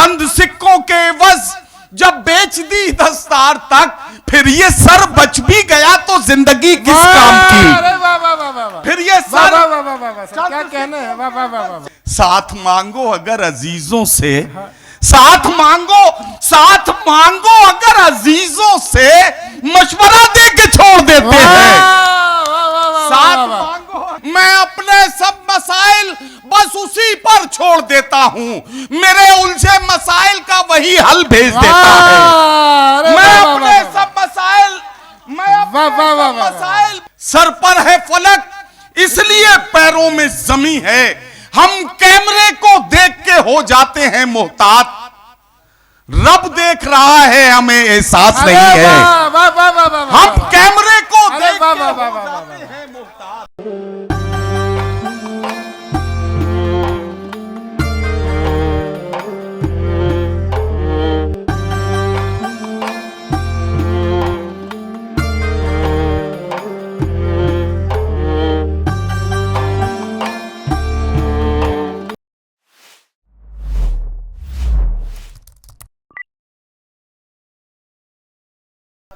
चंद सिक्कों के एवज जब बेच दी दस्तार तक, फिर ये सर बच भी गया तो जिंदगी किस काम की। फिर ये सर क्या कहना है, वाह वाह वाह वाह। साथ मांगो अगर अजीजों से, साथ मांगो अगर अजीजों से, मशवरा दे के छोड़ देते हैं। साथ मांगो, मैं अपने सब मसाइल बस उसी पर छोड़ देता हूं, मेरे उलझे मसाइल का वही हल भेज देता है। मैं अपने सब मसाइल, सर पर है फलक इसलिए पैरों में जमी है, हम कैमरे को देख के हो जाते हैं मोहतात, रब देख रहा है हमें एहसास नहीं है। हम कैमरे को देख के हो जाते हैं मोहतात।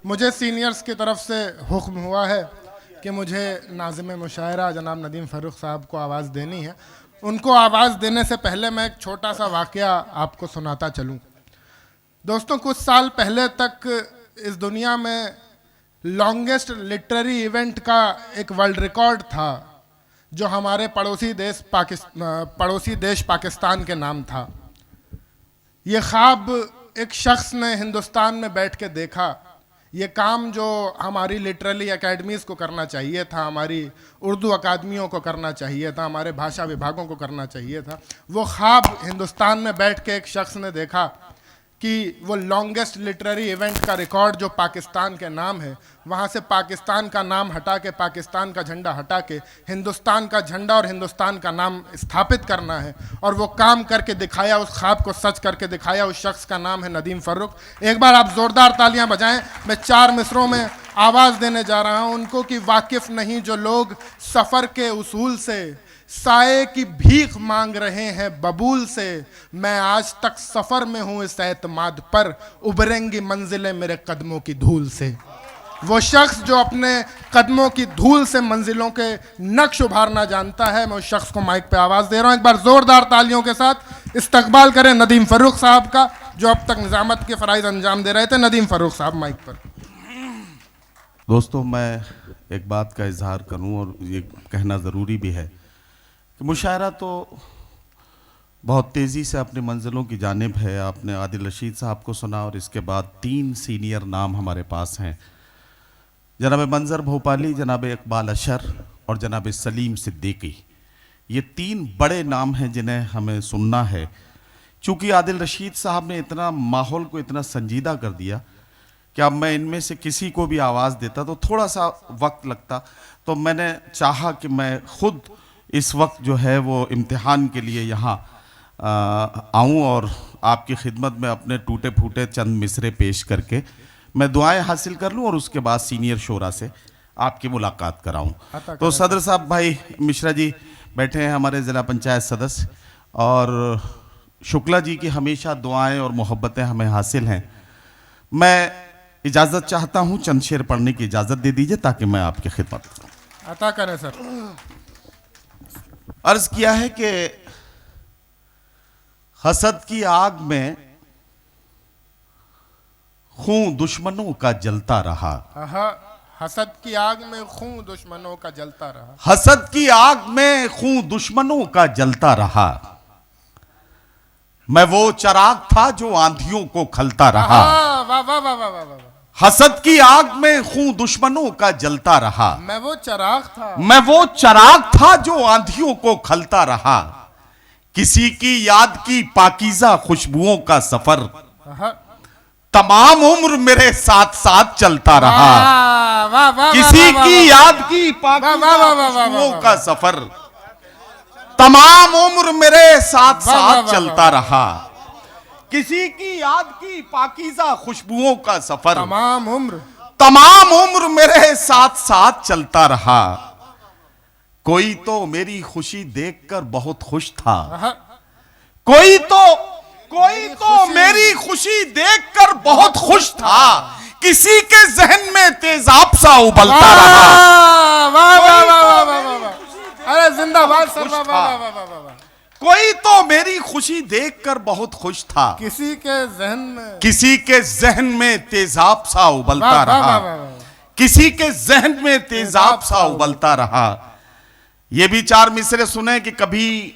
मुझे सीनियर्स की तरफ से हुक्म हुआ है कि मुझे नाज़िम मुशायरा जनाब नदीम फ़ारूक साहब को आवाज़ देनी है। उनको आवाज़ देने से पहले मैं एक छोटा सा वाक़या आपको सुनाता चलूं। दोस्तों, कुछ साल पहले तक इस दुनिया में लॉन्गेस्ट लिटरेरी इवेंट का एक वर्ल्ड रिकॉर्ड था, जो हमारे पड़ोसी देश पाकिस्तान के नाम था। ये ख्वाब एक शख्स ने हिंदुस्तान में बैठ के देखा। ये काम जो हमारी लिटरेरी एकेडमीज़ को करना चाहिए था, हमारी उर्दू अकादमियों को करना चाहिए था, हमारे भाषा विभागों को करना चाहिए था, वो ख्वाब हिंदुस्तान में बैठ के एक शख्स ने देखा कि वो लॉन्गेस्ट लिटरेरी इवेंट का रिकॉर्ड जो पाकिस्तान के नाम है, वहाँ से पाकिस्तान का नाम हटा के, पाकिस्तान का झंडा हटा के हिंदुस्तान का झंडा और हिंदुस्तान का नाम स्थापित करना है। और वो काम करके दिखाया, उस ख्वाब को सच करके दिखाया। उस शख्स का नाम है नदीम फ़ारूक। एक बार आप ज़ोरदार तालियां बजाएं। मैं 4 मिसरों में आवाज़ देने जा रहा हूँ उनको कि वाकिफ़ नहीं जो लोग सफ़र के उसूल से, साए की भीख मांग रहे हैं बबूल से, मैं आज तक सफ़र में हूँ इस एतमाद पर, उभरेंगी मंजिलें मेरे कदमों की धूल से। वो शख्स जो अपने कदमों की धूल से मंजिलों के नक्श उभारना जानता है, मैं उस शख्स को माइक पे आवाज़ दे रहा हूँ। एक बार ज़ोरदार तालियों के साथ इस्तकबाल करें नदीम फ़ारूक साहब का, जो अब तक निज़ामत के फ़राइज़ अंजाम दे रहे थे। नदीम फ़ारूक साहब माइक पर। दोस्तों, मैं एक बात का इजहार करूँ और ये कहना ज़रूरी भी है कि मुशायरा तो बहुत तेज़ी से अपनी मंजिलों की जानिब है। आपने आदिल रशीद साहब को सुना और इसके बाद 3 सीनियर नाम हमारे पास हैं, जनाब मंजर भोपाली, जनाब इकबाल अशर और जनाब सलीम सिद्दीकी। ये 3 बड़े नाम हैं जिन्हें हमें सुनना है। चूँकि आदिल रशीद साहब ने इतना माहौल को इतना संजीदा कर दिया कि अब मैं इनमें से किसी को भी आवाज़ देता तो थोड़ा सा वक्त लगता, तो मैंने चाहा कि मैं खुद इस वक्त जो है वो इम्तिहान के लिए यहाँ आऊँ और आपकी खिदमत में अपने टूटे फूटे चंद मिसरे पेश करके मैं दुआएं हासिल कर लूँ और उसके बाद सीनियर शोरा से आपकी मुलाकात कराऊँ। तो सदर साहब भाई मिश्रा जी बैठे हैं, हमारे ज़िला पंचायत सदस्य, और शुक्ला जी की हमेशा दुआएं और मोहब्बतें हमें हासिल हैं। मैं इजाज़त चाहता हूँ, चंद शेर पढ़ने की इजाज़त दे दीजिए ताकि मैं आपकी खिदमत करूँ। अता करें सर। अर्ज किया है कि हसद की आग में खून दुश्मनों का जलता रहा। हसद की आग में खून दुश्मनों का जलता रहा। हसद की आग में खून दुश्मनों का जलता रहा। मैं वो चिराग था जो आंधियों को खलता रहा। वाह वाह वाह वाह वाह। हसद की आग में खून दुश्मनों का जलता रहा। मैं वो चिराग था, मैं वो चिराग था जो आंधियों को खलता रहा। किसी की याद की पाकीज़ा खुशबुओं का सफर तमाम उम्र मेरे साथ साथ चलता रहा। किसी की याद की पाकीज़ा खुशबुओं का सफर तमाम उम्र मेरे साथ साथ चलता रहा। किसी की याद की पाकीज़ा खुशबुओं का सफर तमाम उम्र मेरे साथ साथ चलता रहा। कोई तो मेरी खुशी देखकर बहुत खुश था, कोई तो कोई तो मेरी खुशी देखकर बहुत खुश था, किसी के जहन में तेजाब सा उबलता रहा। वाह वाह वाह वाह वाह वाह वाह। अरे जिंदाबाद सर, वाह वाह वाह वाह वाह वाह। कोई तो मेरी खुशी देखकर बहुत खुश था, किसी के जहन में तेजाब सा उबलता वाह, वाह, रहा। वाह, वाह, वाह। किसी के जहन में तेजाब सा उबलता रहा। ये भी चार मिसरे सुने कि कभी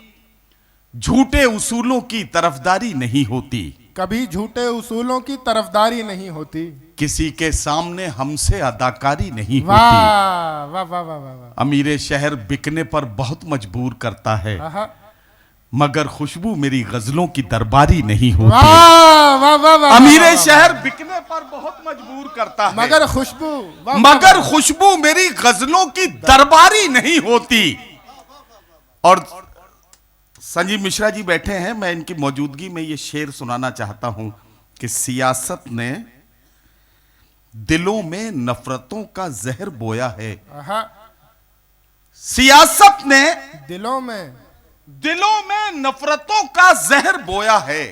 झूठे उसूलों की तरफदारी नहीं होती, कभी झूठे उसूलों की तरफदारी नहीं होती, किसी के सामने हमसे अदाकारी नहीं वाह होती। वाह वाह वाह वाह वाह। अमीर शहर बिकने पर बहुत मजबूर करता है, आहा। मगर खुशबू मेरी गजलों की दरबारी नहीं होती। वाह वाह वाह वाह। अमीर शहर बिकने पर बहुत मजबूर करता है, मगर खुशबू वाह, मगर वाह, खुशबू मेरी गजलों की दरबारी नहीं होती। और संजीव मिश्रा जी बैठे हैं, मैं इनकी मौजूदगी में ये शेर सुनाना चाहता हूं कि सियासत ने दिलों में नफरतों का जहर बोया है। आहा। सियासत ने दिलों में नफरतों का जहर बोया है,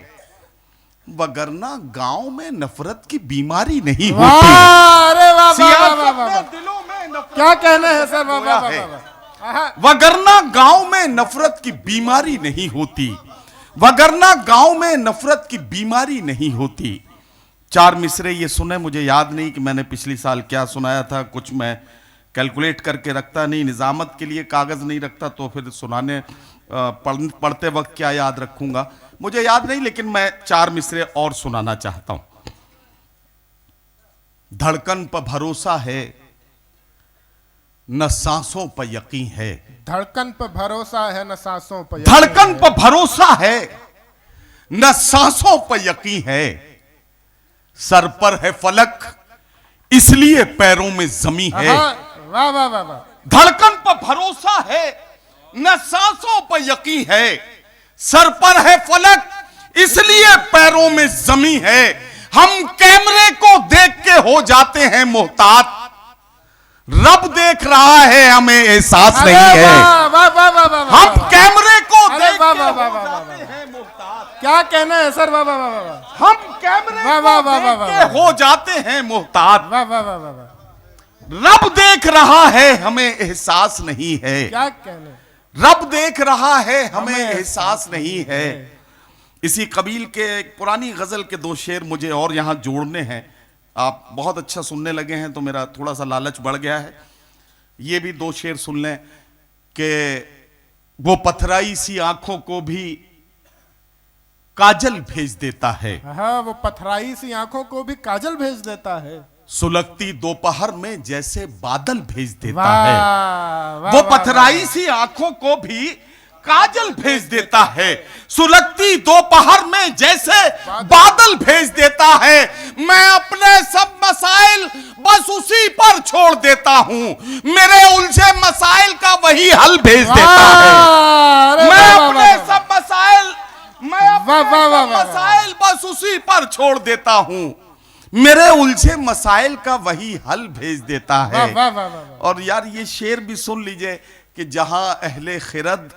वगरना गांव में नफरत की बीमारी नहीं वाह, होती। अरे वाह वाह वाह सियासत वाह ने वाह। दिलों में नफरत क्या कहने हैं सर, वाह बोया वाह वाह है, वाह। आहा। वगरना गांव में नफरत की बीमारी नहीं होती, वगरना गांव में नफरत की बीमारी नहीं होती। चार मिसरे ये सुने, मुझे याद नहीं कि मैंने पिछली साल क्या सुनाया था, कुछ मैं कैलकुलेट करके रखता नहीं, निजामत के लिए कागज नहीं रखता तो फिर सुनाने पढ़ते वक्त क्या याद रखूंगा, मुझे याद नहीं, लेकिन मैं चार मिसरे और सुनाना चाहता हूं। धड़कन पर भरोसा है, न सांसों पर यकीन है। धड़कन पर भरोसा है, न सांसों पर। धड़कन पर भरोसा है, न सांसों पर यकीन है। सर पर है फलक, इसलिए पैरों में जमी है। वाह वाह वाह वाह। धड़कन पर भरोसा है, न सांसों पर यकीन है। सर पर है फलक, इसलिए पैरों में जमी है। हम कैमरे को देख के हो जाते हैं मोहतात, रब देख रहा है हमें एहसास नहीं है। वाह वाह वाह वाह। हम कैमरे को देख वाह के वाह हो वाह वाह जाते हैं मोहतात। क्या कहना है सर, वाह वाह वाह वाह। हम कैमरे वाह, को वाह, वाह, वाह, देख वाह, के हो जाते हैं मोहतात, वाह वाह वाह वाह वाह। रब देख रहा है हमें एहसास नहीं है। क्या कहने। रब देख रहा है हमें एहसास नहीं है। इसी कबील के एक पुरानी गजल के दो शेर मुझे और यहां जोड़ने हैं। आप बहुत अच्छा सुनने लगे हैं तो मेरा थोड़ा सा लालच बढ़ गया है। ये भी दो शेर सुन लें कि वो पथराई सी आंखों को भी काजल भेज देता है। हाँ, वो पथराई सी आंखों को भी काजल भेज देता है। सुलगती दोपहर में जैसे बादल भेज देता वाह, है। वाह, वो वाह, पथराई सी आंखों को भी काजल भेज देता है। सुलगती दोपहर में जैसे बादल भेज देता है। मैं अपने सब मसाइल बस उसी पर छोड़ देता हूं, मेरे उलझे मसाइल का वही हल भेज देता है। अरे मैं वाह, वाह, अपने वाह, सब मसाइल वाह, बस उसी पर छोड़ देता हूं, मेरे उलझे मसाइल का वही हल भेज देता है। वाह, वाह, वाह, वाह, वाह। और यार ये शेर भी सुन लीजिए कि जहां अहले खिरद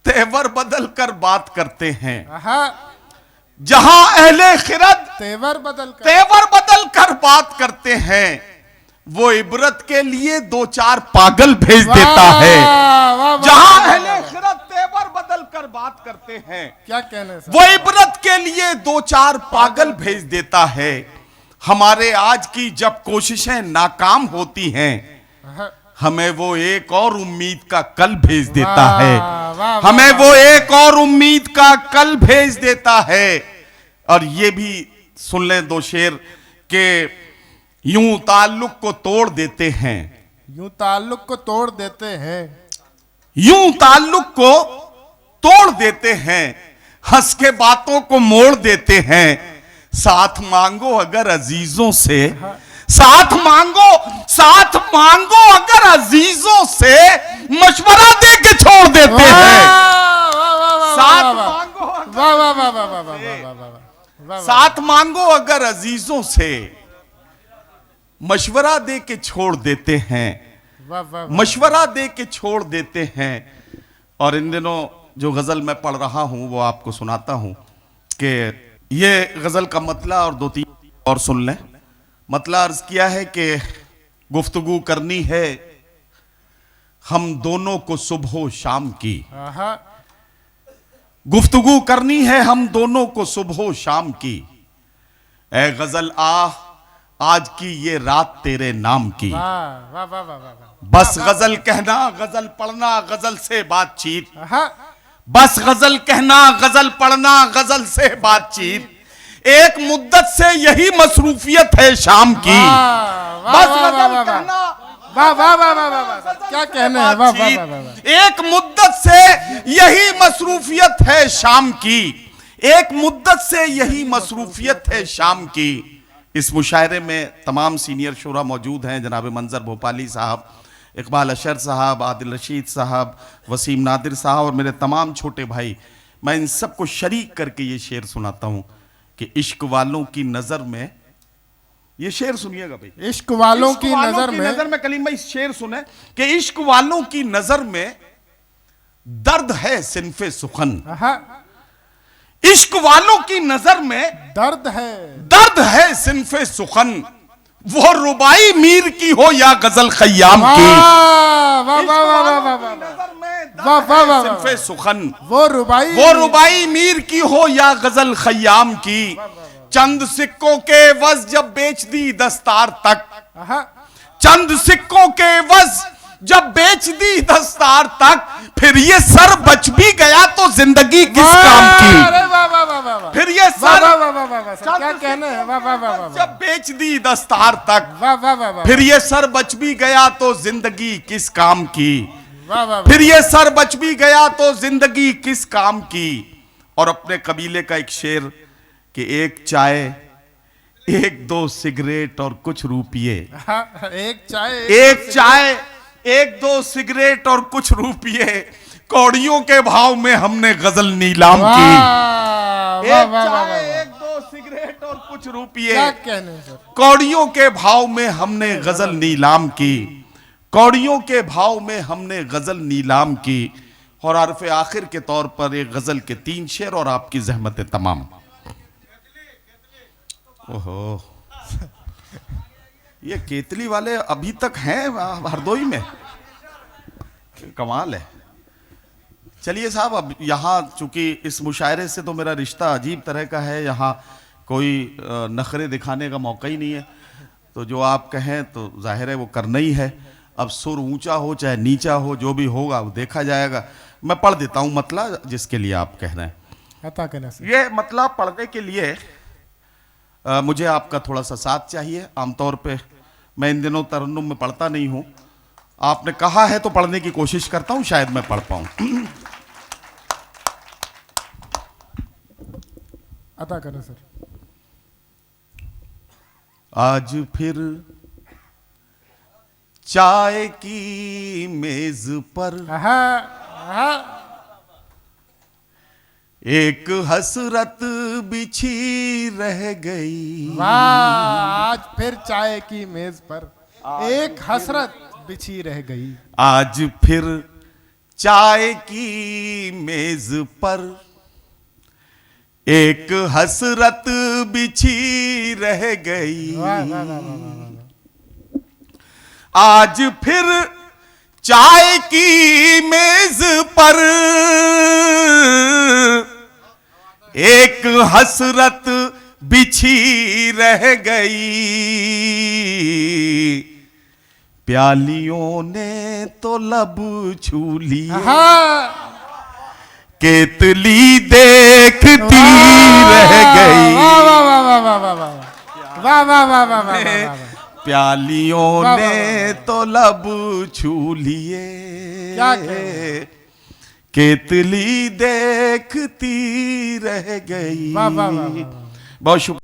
तेवर बदल कर बात करते हैं, जहां अहले खिरद तेवर बदल कर बात करते हैं, वो इबरत के लिए दो चार पागल भेज देता है। जहां अहले खिरद तेवर बदल कर बात करते हैं, क्या कहने सर? वो इबरत के लिए दो चार पागल भेज देता है। हमारे आज की जब कोशिशें नाकाम होती हैं, हमें वो एक और उम्मीद का कल भेज देता है। हमें वो एक और उम्मीद का कल भेज देता है। और ये भी सुन लें दो शेर के यूं ताल्लुक को तोड़ देते हैं, यूं ताल्लुक को तोड़ देते हैं, यूं ताल्लुक को तोड़ देते हैं, हंस के बातों को मोड़ देते हैं। साथ मांगो अगर अजीजों से, साथ मांगो अगर अजीजों से, मशवरा दे के छोड़ देते हैं। साथ मांगो अगर अजीजों से, मशवरा दे के छोड़ देते हैं, मशवरा दे के छोड़ देते हैं। और इन दिनों जो गजल मैं पढ़ रहा हूं वो आपको सुनाता हूं कि ये गजल का मतला और 2-3 और सुन लें। मतला अर्ज किया है कि गुफ्तगू करनी है हम दोनों को सुबह शाम की, आहा, गुफ्तगू करनी है हम दोनों को सुबह शाम की, ए गजल आज की ये रात तेरे नाम की। वाह वाह वाह वाह वाह वाह। बस गजल कहना गजल पढ़ना गजल से बातचीत, आहा, बस गजल कहना गजल पढ़ना गजल से बातचीत, एक मुद्दत से यही मसरूफियत है शाम की। वाह, बस वाह, वाह, गजल वाह, कहना वाह वाह वाह वाह वाह वाह, क्या कहने हैं, वाह वाह वाह वाह वाह। एक मुद्दत से यही मसरूफियत है शाम की, एक मुद्दत से यही मसरूफियत है शाम की। इस मुशायरे में तमाम सीनियर शोरा मौजूद हैं, जनाब मंजर भोपाली साहब, इकबाल अशर साहब, आदिल रशीद साहब, वसीम नादिर साहब और मेरे तमाम छोटे भाई। मैं इन सबको शरीक करके ये शेर सुनाता हूं कि इश्क वालों की नजर में, ये शेर सुनिएगा भाई, इश्क वालों की वालों नजर में कलीम भाई शेर सुने कि इश्क वालों की नजर में दर्द है सिनफे सुखन, आहा, इश्क वालों की नजर में दर्द है सिनफे सुखन, वो रुबाई मीर की हो या गजल खयाम की। वाह वाह वाह वाह वाह वाह वाह, नजर में वाह, वाह, वाह, वाह। सिनफे सुखन, वो रुबाई मीर की हो या गजल खयाम की, चंद सिक्कों के वज जब बेच दी दस्तार तक, आहा, चंद सिक्कों के वज जब बेच दी दस्तार तक, फिर ये सर बच भी गया तो जिंदगी किस काम की। अरे वाह वाह वाह वाह वाह, फिर ये वाह सर वाह वाह वाह वाह वाह, सर, क्या कहने हैं, वाह वाह वाह वाह वाह, जब बेच दी दस्तार तक, वाह वाह वाह वाह, फिर ये सर बच भी गया तो जिंदगी किस काम की, वाह वाह, फिर ये सर बच भी गया तो जिंदगी किस काम की। और अपने कबीले का एक शेर कि एक चाय, एक दो सिगरेट और कुछ रुपये, एक चाय, एक चाय, एक दो सिगरेट और कुछ रुपये, कौड़ियों के भाव में हमने गजल नीलाम की। एक चाय, एक दो सिगरेट और कुछ रुपये, क्या कहने हैं सर, कौड़ियों के भाव में हमने गजल नीलाम की, कौड़ियों के भाव में हमने गजल नीलाम की। और हरफ आखिर के तौर पर एक गजल के 3 शेर और आपकी जहमत तमाम। ओहो, ये केतली वाले अभी तक हैं हरदोई में, कमाल है। चलिए साहब, अब यहाँ चूंकि इस मुशायरे से तो मेरा रिश्ता अजीब तरह का है, यहाँ कोई नखरे दिखाने का मौका ही नहीं है, तो जो आप कहें तो जाहिर है वो करना ही है। अब सुर ऊंचा हो चाहे नीचा हो, जो भी होगा वो देखा जाएगा। मैं पढ़ देता हूँ मतला जिसके लिए आप कह रहे हैं। अता कहना सर, ये मतला पढ़ने के लिए मुझे आपका थोड़ा सा साथ चाहिए। आमतौर पे मैं इन दिनों तरन्नुम में पढ़ता नहीं हूं, आपने कहा है तो पढ़ने की कोशिश करता हूं, शायद मैं पढ़ पाऊं। अता करना सर। आज फिर चाय की मेज पर आहा, आहा, एक हसरत बिछी रह गई। वाह, आज फिर चाय की मेज पर एक हसरत बिछी रह गई। आज फिर चाय की मेज पर एक हसरत बिछी रह गई। वाह वाह वाह वाह वाह, आज फिर चाय की मेज पर एक हसरत बिछी रह गई। प्यालियों ने तो लब छू लिया, केतली देखती रह गई। वाह वाह वाह वाह वाह वाह वाह वाह वाह वाह वाह वाह, प्यालियों ने तो लब छू लिए, क्या कहें? केतली देखती रह गई। वाह वाह वाह वाह, बहुत शुक्रिया।